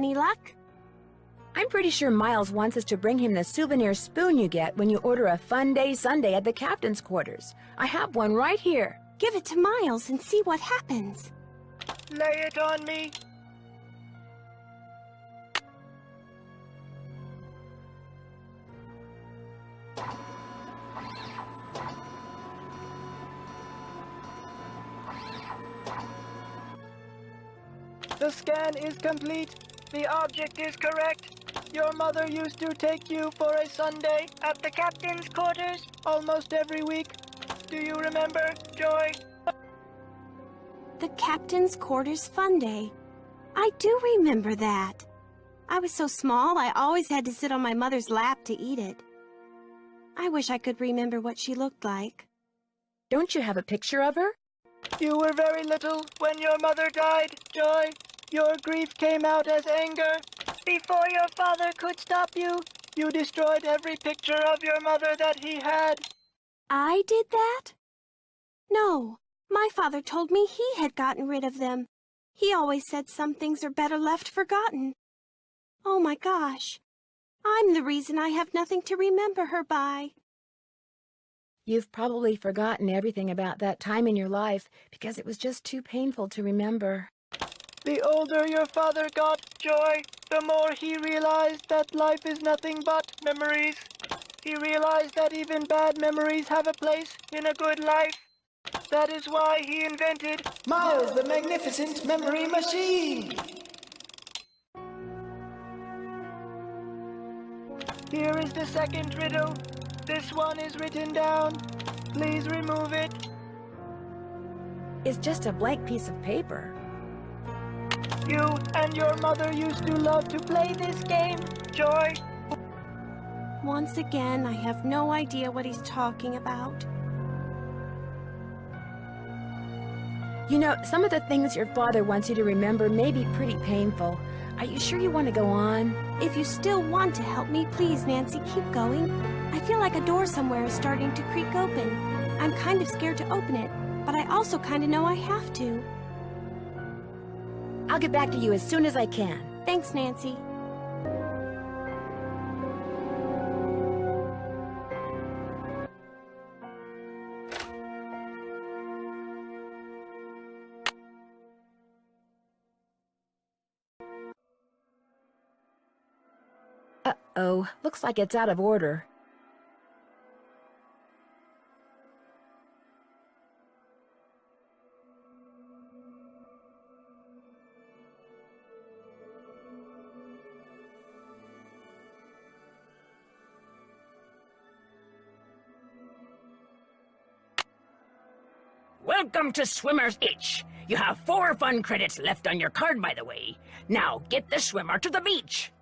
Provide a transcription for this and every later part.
Any luck? I'm pretty sure Miles wants us to bring him the souvenir spoon you get when you order a Fun Day Sundae at the captain's quarters. I have one right here. Give it to Miles and see what happens. Lay it on me. The scan is complete. The object is correct. Your mother used to take you for a Sunday at the captain's quarters almost every week. Do you remember, Joy? The captain's quarters fun day. I do remember that. I was so small, I always had to sit on my mother's lap to eat it. I wish I could remember what she looked like. Don't you have a picture of her? You were very little when your mother died, Joy. Your grief came out as anger. Before your father could stop you, you destroyed every picture of your mother that he had. I did that? No, my father told me he had gotten rid of them. He always said some things are better left forgotten. Oh my gosh, I'm the reason I have nothing to remember her by. You've probably forgotten everything about that time in your life because it was just too painful to remember. The older your father got, Joy, the more he realized that life is nothing but memories. He realized that even bad memories have a place in a good life. That is why he invented Miles the Magnificent Memory Machine. Here is the second riddle. This one is written down. Please remove it. It's just a blank piece of paper. You and your mother used to love to play this game, Joy. Once again, I have no idea what he's talking about. You know, some of the things your father wants you to remember may be pretty painful. Are you sure you want to go on? If you still want to help me, please, Nancy, keep going. I feel like a door somewhere is starting to creak open. I'm kind of scared to open it, but I also kind of know I have to. I'll get back to you as soon as I can. Thanks, Nancy. Uh-oh, looks like it's out of order. Welcome to Swimmer's Itch. You have 4 fun credits left on your card, by the way. Now get the swimmer to the beach.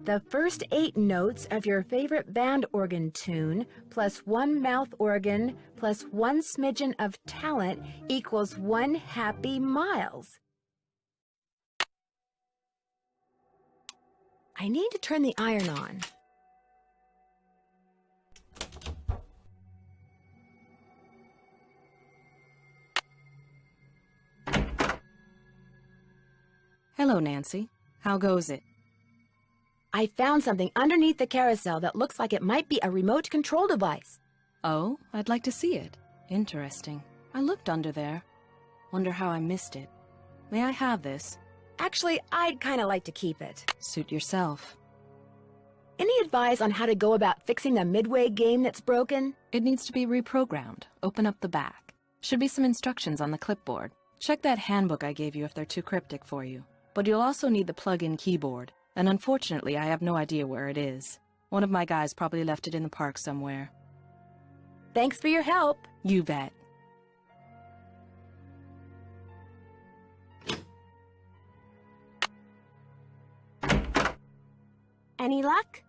The first 8 notes of your favorite band organ tune plus 1 mouth organ plus 1 smidgen of talent equals 1 happy Miles. I need to turn the iron on. Hello, Nancy. How goes it? I found something underneath the carousel that looks like it might be a remote control device. Oh, I'd like to see it. Interesting. I looked under there. Wonder how I missed it. May I have this? Actually, I'd kind of like to keep it. Suit yourself. Any advice on how to go about fixing the Midway game that's broken? It needs to be reprogrammed. Open up the back. Should be some instructions on the clipboard. Check that handbook I gave you if they're too cryptic for you. But you'll also need the plug-in keyboard. And unfortunately, I have no idea where it is. One of my guys probably left it in the park somewhere. Thanks for your help. You bet. Any luck?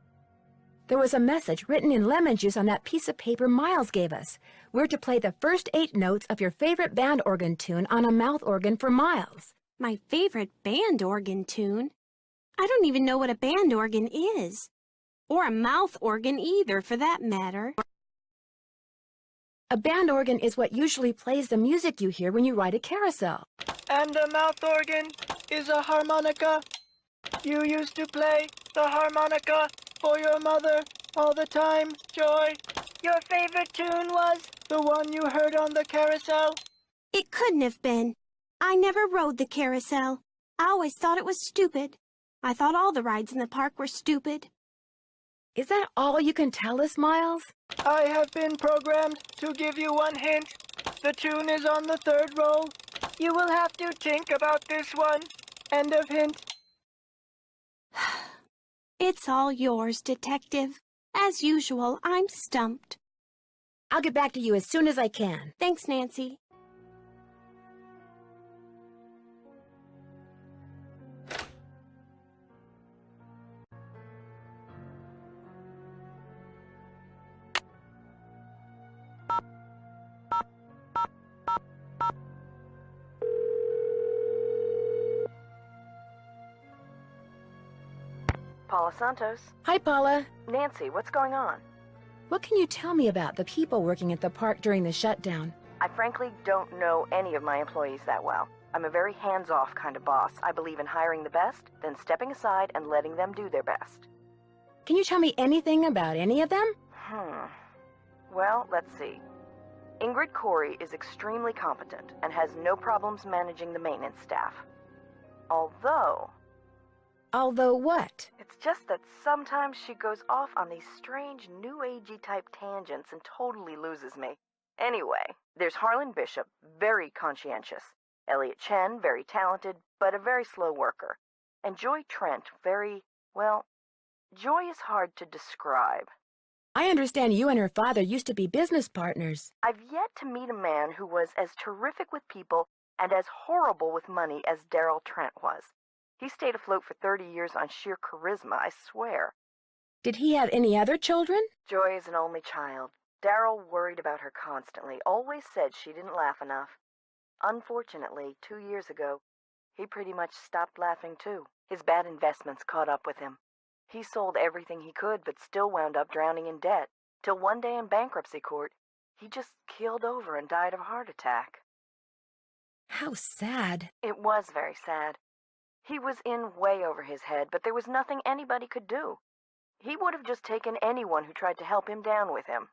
There was a message written in lemon juice on that piece of paper Miles gave us. We're to play the first 8 notes of your favorite band organ tune on a mouth organ for Miles. My favorite band organ tune? I don't even know what a band organ is. Or a mouth organ either, for that matter. A band organ is what usually plays the music you hear when you ride a carousel. And a mouth organ is a harmonica. You used to play the harmonica for your mother all the time, Joy. Your favorite tune was the one you heard on the carousel? It couldn't have been. I never rode the carousel. I always thought it was stupid. I thought all the rides in the park were stupid. Is that all you can tell us, Miles? I have been programmed to give you one hint. The tune is on the 3rd roll. You will have to think about this one. End of hint. It's all yours, Detective. As usual, I'm stumped. I'll get back to you as soon as I can. Thanks, Nancy. Paula Santos. Hi, Paula. Nancy, what's going on? What can you tell me about the people working at the park during the shutdown? I frankly don't know any of my employees that well. I'm a very hands-off kind of boss. I believe in hiring the best, then stepping aside and letting them do their best. Can you tell me anything about any of them? Well, let's see. Ingrid Corey is extremely competent and has no problems managing the maintenance staff. Although what? it's just that sometimes she goes off on these strange new agey type tangents and totally loses me. Anyway, there's Harlan Bishop, very conscientious. Elliot Chen, very talented, but a very slow worker. And Joy Trent, Joy is hard to describe. I understand you and her father used to be business partners. I've yet to meet a man who was as terrific with people and as horrible with money as Darrell Trent was. He stayed afloat for 30 years on sheer charisma, I swear. Did he have any other children? Joy is an only child. Darrell worried about her constantly, always said she didn't laugh enough. Unfortunately, 2 years ago, he pretty much stopped laughing too. His bad investments caught up with him. He sold everything he could, but still wound up drowning in debt. Till one day in bankruptcy court, he just keeled over and died of a heart attack. How sad. It was very sad. He was in way over his head, but there was nothing anybody could do. He would have just taken anyone who tried to help him down with him.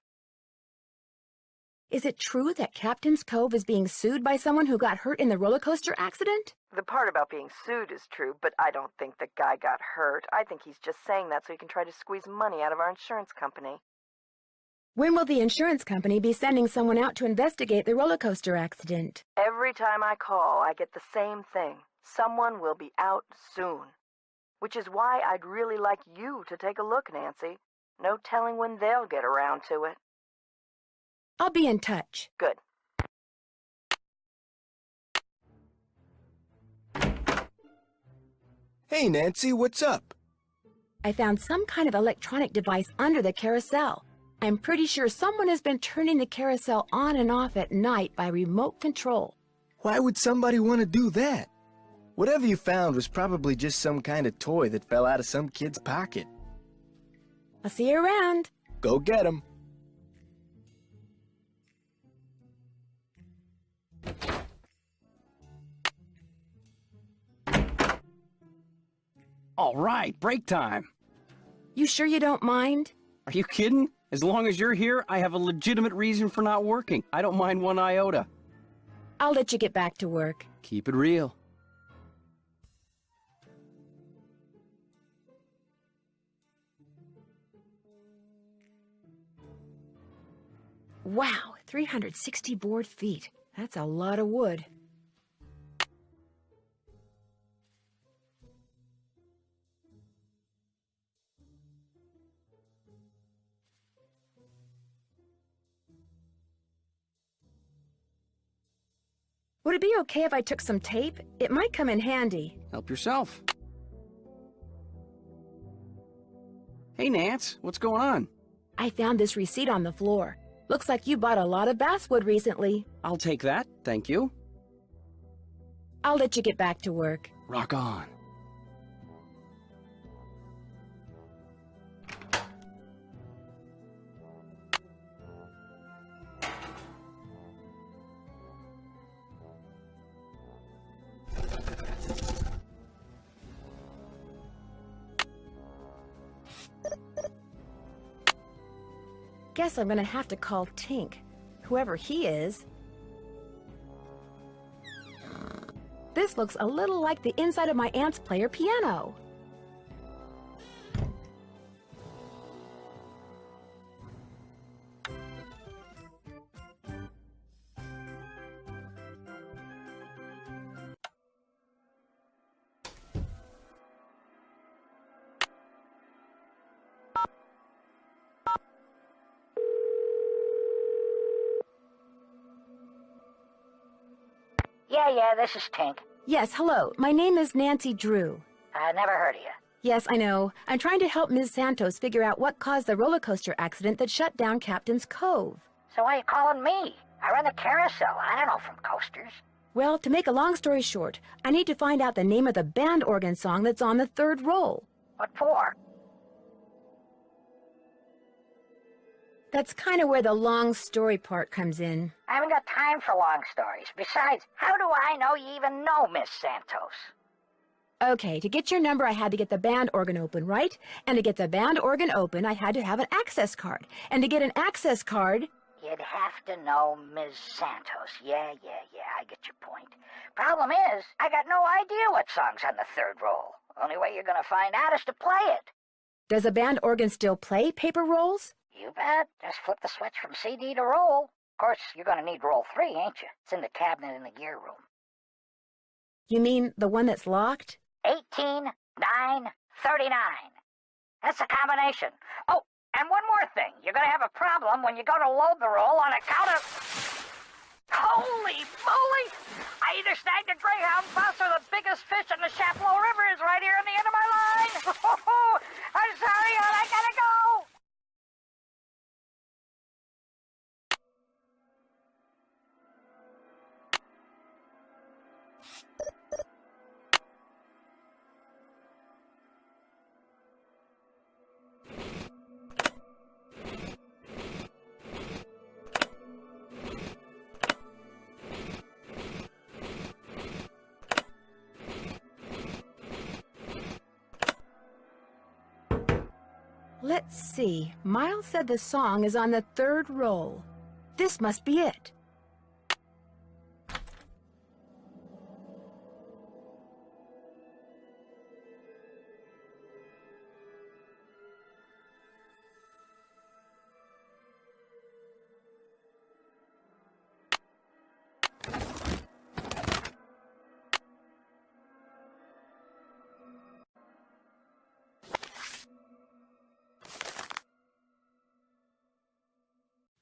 Is it true that Captain's Cove is being sued by someone who got hurt in the roller coaster accident? The part about being sued is true, but I don't think the guy got hurt. I think he's just saying that so he can try to squeeze money out of our insurance company. When will the insurance company be sending someone out to investigate the roller coaster accident? Every time I call, I get the same thing. Someone will be out soon. Which is why I'd really like you to take a look, Nancy. No telling when they'll get around to it. I'll be in touch. Good. Hey, Nancy, what's up? I found some kind of electronic device under the carousel. I'm pretty sure someone has been turning the carousel on and off at night by remote control. Why would somebody want to do that? Whatever you found was probably just some kind of toy that fell out of some kid's pocket. I'll see you around. Go get 'em. All right, break time. You sure you don't mind? Are you kidding? As long as you're here, I have a legitimate reason for not working. I don't mind one iota. I'll let you get back to work. Keep it real. Wow, 360 board feet. That's a lot of wood. Would it be okay if I took some tape? It might come in handy. Help yourself. Hey, Nance, what's going on? I found this receipt on the floor. Looks like you bought a lot of basswood recently. I'll take that, thank you. I'll let you get back to work. Rock on. Guess I'm gonna have to call Tink, whoever he is. This looks a little like the inside of my aunt's player piano. Yeah, this is Tink. Yes, hello. My name is Nancy Drew. I never heard of you. Yes, I know. I'm trying to help Ms. Santos figure out what caused the roller coaster accident that shut down Captain's Cove. So why are you calling me? I run the Carousel. I don't know from coasters. Well, to make a long story short, I need to find out the name of the band organ song that's on the third roll. What for? That's kind of where the long story part comes in. I haven't got time for long stories. Besides, how do I know you even know Miss Santos? Okay, to get your number, I had to get the band organ open, right? And to get the band organ open, I had to have an access card. And to get an access card... You'd have to know Miss Santos. Yeah, I get your point. Problem is, I got no idea what song's on the third roll. Only way you're gonna find out is to play it. Does a band organ still play paper rolls? You bet. Just flip the switch from CD to roll. Of course, you're gonna need roll 3, ain't you? It's in the cabinet in the gear room. You mean the one that's locked? 18, 9, 39. That's the combination. Oh, and one more thing. You're gonna have a problem when you go to load the roll on account of... Holy moly! I either snagged a greyhound bus or the biggest fish in the Chapleau River is right here on the end of my line. I'm sorry, hon. I gotta go. Let's see. Miles said the song is on the third roll. This must be it.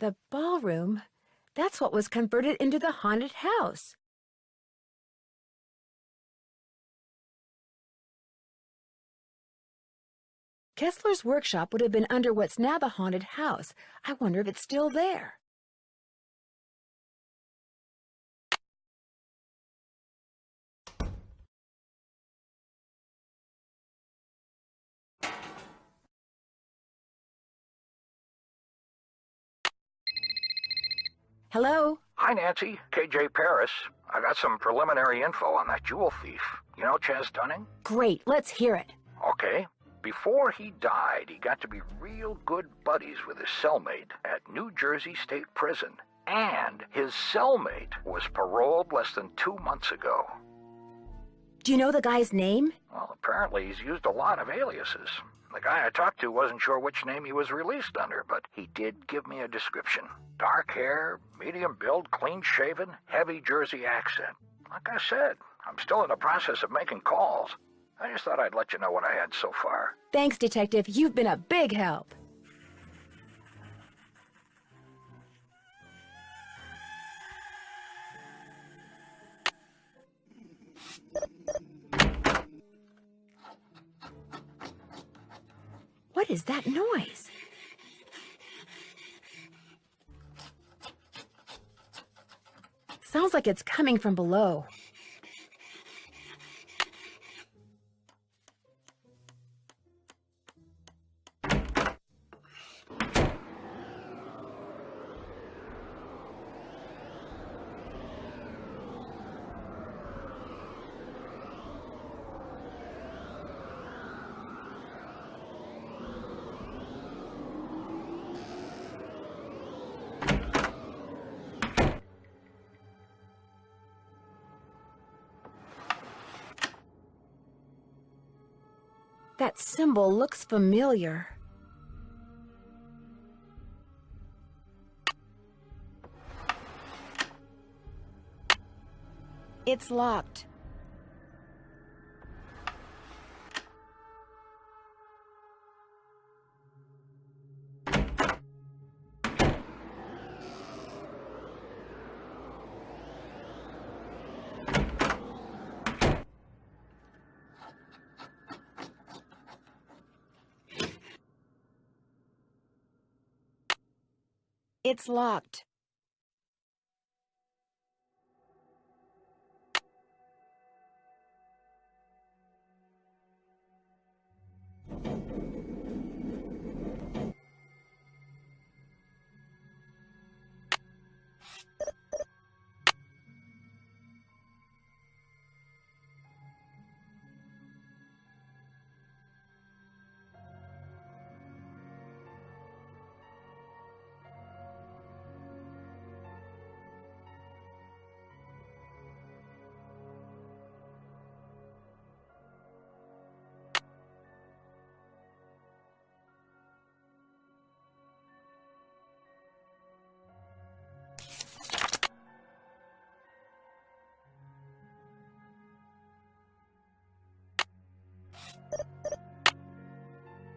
The ballroom? That's what was converted into the haunted house. Kessler's workshop would have been under what's now the haunted house. I wonder if it's still there. Hello? Hi, Nancy. KJ Paris. I got some preliminary info on that jewel thief. You know Chaz Dunning? Great, let's hear it. Okay. Before he died, he got to be real good buddies with his cellmate at New Jersey State Prison. And his cellmate was paroled less than 2 months ago. Do you know the guy's name? Well, apparently he's used a lot of aliases. The guy I talked to wasn't sure which name he was released under, but he did give me a description. Dark hair, medium build, clean-shaven, heavy Jersey accent. Like I said, I'm still in the process of making calls. I just thought I'd let you know what I had so far. Thanks, Detective. You've been a big help. What is that noise? Sounds like it's coming from below. That symbol looks familiar. It's locked. It's locked.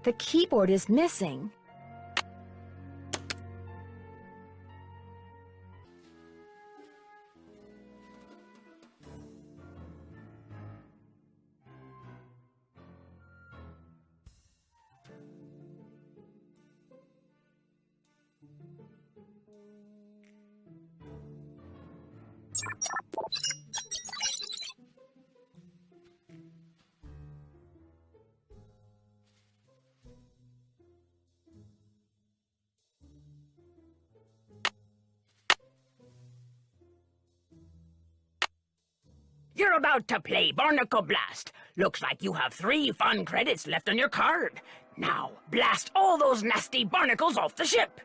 The keyboard is missing. You're about to play Barnacle Blast. Looks like you have 3 fun credits left on your card. Now, blast all those nasty barnacles off the ship.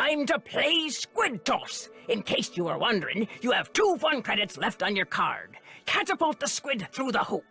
time to play Squid Toss. In case you were wondering, you have 2 fun credits left on your card. Catapult the squid through the hoop.